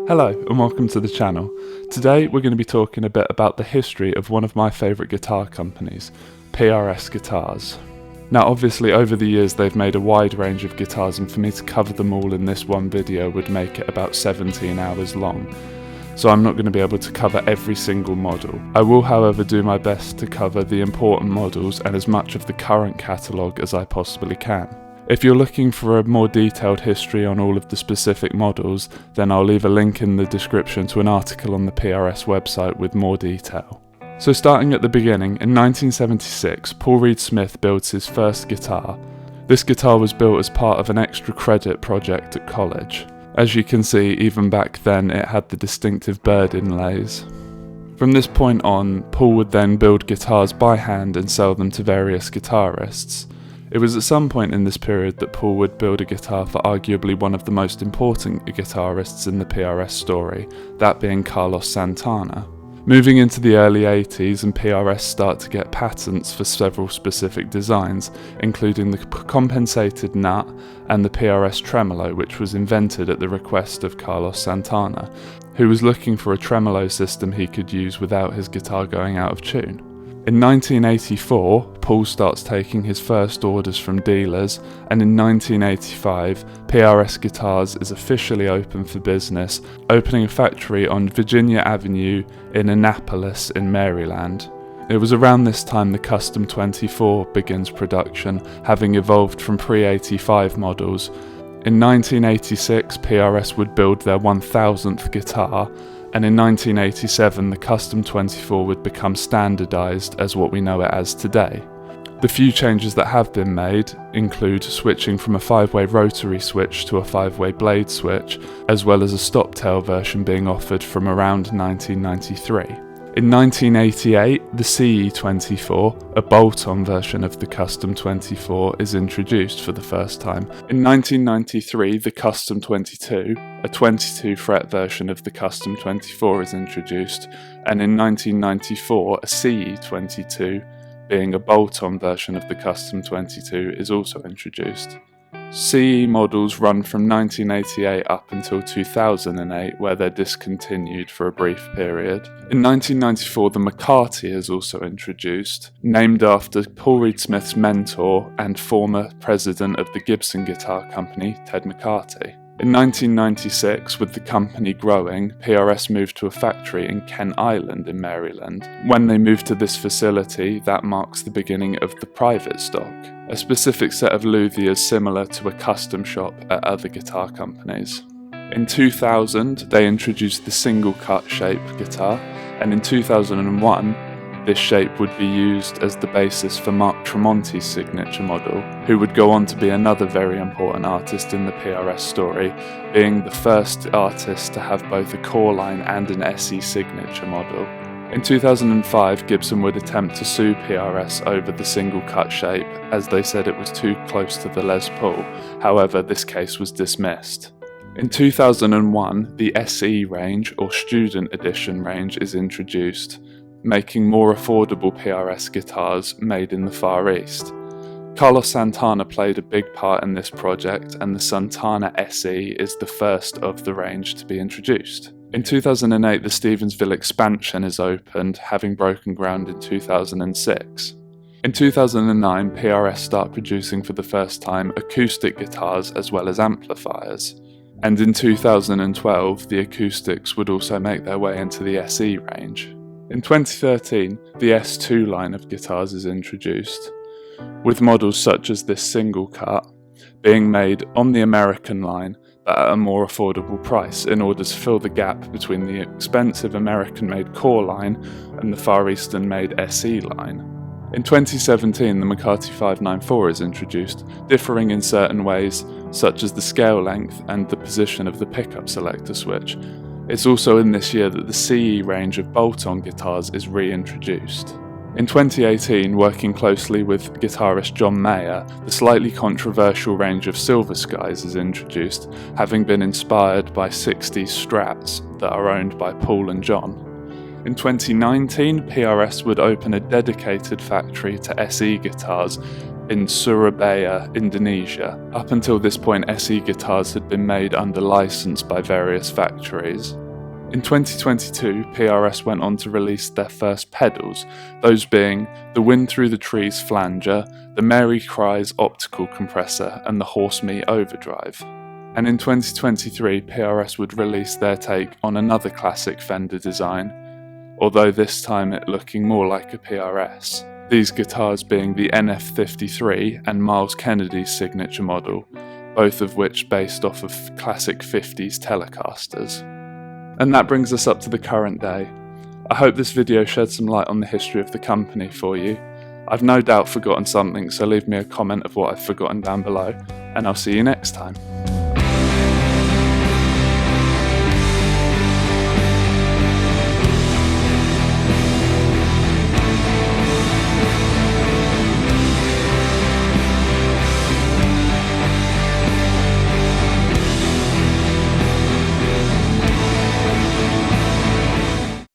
Hello and welcome to the channel. Today we're going to be talking a bit about the history of one of my favourite guitar companies, PRS guitars. Now obviously over the years they've made a wide range of guitars, and for me to cover them all in this one video would make it about 17 hours long. So I'm not going to be able to cover every single model. I will however do my best to cover the important models and as much of the current catalogue as I possibly can. If you're looking for a more detailed history on all of the specific models, then I'll leave a link in the description to an article on the PRS website with more detail. So starting at the beginning, in 1976, Paul Reed Smith builds his first guitar. This guitar was built as part of an extra credit project at college. As you can see, even back then it had the distinctive bird inlays. From this point on, Paul would then build guitars by hand and sell them to various guitarists. It was at some point in this period that Paul would build a guitar for arguably one of the most important guitarists in the PRS story, that being Carlos Santana. Moving into the early 80s and PRS start to get patents for several specific designs, including the compensated nut and the PRS tremolo, which was invented at the request of Carlos Santana, who was looking for a tremolo system he could use without his guitar going out of tune. In 1984, Paul starts taking his first orders from dealers, and in 1985, PRS Guitars is officially open for business, opening a factory on Virginia Avenue in Annapolis in Maryland. It was around this time the Custom 24 begins production, having evolved from pre-85 models. In 1986, PRS would build their 1000th guitar, and in 1987 the Custom 24 would become standardised as what we know it as today. The few changes that have been made include switching from a 5-way rotary switch to a 5-way blade switch, as well as a stop-tail version being offered from around 1993. In 1988, the CE24, a bolt-on version of the Custom 24, is introduced for the first time. In 1993, the Custom 22, a 22-fret version of the Custom 24, is introduced, and in 1994, a CE22, being a bolt-on version of the Custom 22, is also introduced. CE models run from 1988 up until 2008, where they're discontinued for a brief period. In 1994, the McCarty is also introduced, named after Paul Reed Smith's mentor and former president of the Gibson Guitar Company, Ted McCarty. In 1996, with the company growing, PRS moved to a factory in Kent Island in Maryland. When they moved to this facility, that marks the beginning of the private stock, a specific set of luthiers similar to a custom shop at other guitar companies. In 2000, they introduced the single cut shape guitar, and in 2001, this shape would be used as the basis for Mark Tremonti's signature model, who would go on to be another very important artist in the PRS story, being the first artist to have both a core line and an SE signature model. In 2005, Gibson would attempt to sue PRS over the single cut shape, as they said it was too close to the Les Paul. However, this case was dismissed. In 2001, the SE range, or Student Edition range, is introduced, making more affordable PRS guitars made in the Far East. Carlos Santana played a big part in this project, and the Santana SE is the first of the range to be introduced. In 2008, the Stevensville expansion is opened, having broken ground in 2006. In 2009, PRS start producing for the first time acoustic guitars as well as amplifiers. And in 2012, the acoustics would also make their way into the SE range. In 2013, the S2 line of guitars is introduced, with models such as this single cut being made on the American line but at a more affordable price in order to fill the gap between the expensive American-made core line and the Far Eastern-made SE line. In 2017, the McCarty 594 is introduced, differing in certain ways, such as the scale length and the position of the pickup selector switch. It's also in this year that the CE range of bolt-on guitars is reintroduced. In 2018, working closely with guitarist John Mayer, the slightly controversial range of Silver Skies is introduced, having been inspired by 60s Strats that are owned by Paul and John. In 2019, PRS would open a dedicated factory to SE guitars, in Surabaya, Indonesia. Up until this point, SE guitars had been made under license by various factories. In 2022, PRS went on to release their first pedals, those being the Wind Through the Trees flanger, the Mary Cries optical compressor, and the Horse Me overdrive. And in 2023, PRS would release their take on another classic Fender design, although this time it looking more like a PRS. These guitars being the NF53 and Miles Kennedy's signature model, both of which based off of classic 50s Telecasters. And that brings us up to the current day. I hope this video shed some light on the history of the company for you. I've no doubt forgotten something, so leave me a comment of what I've forgotten down below, and I'll see you next time.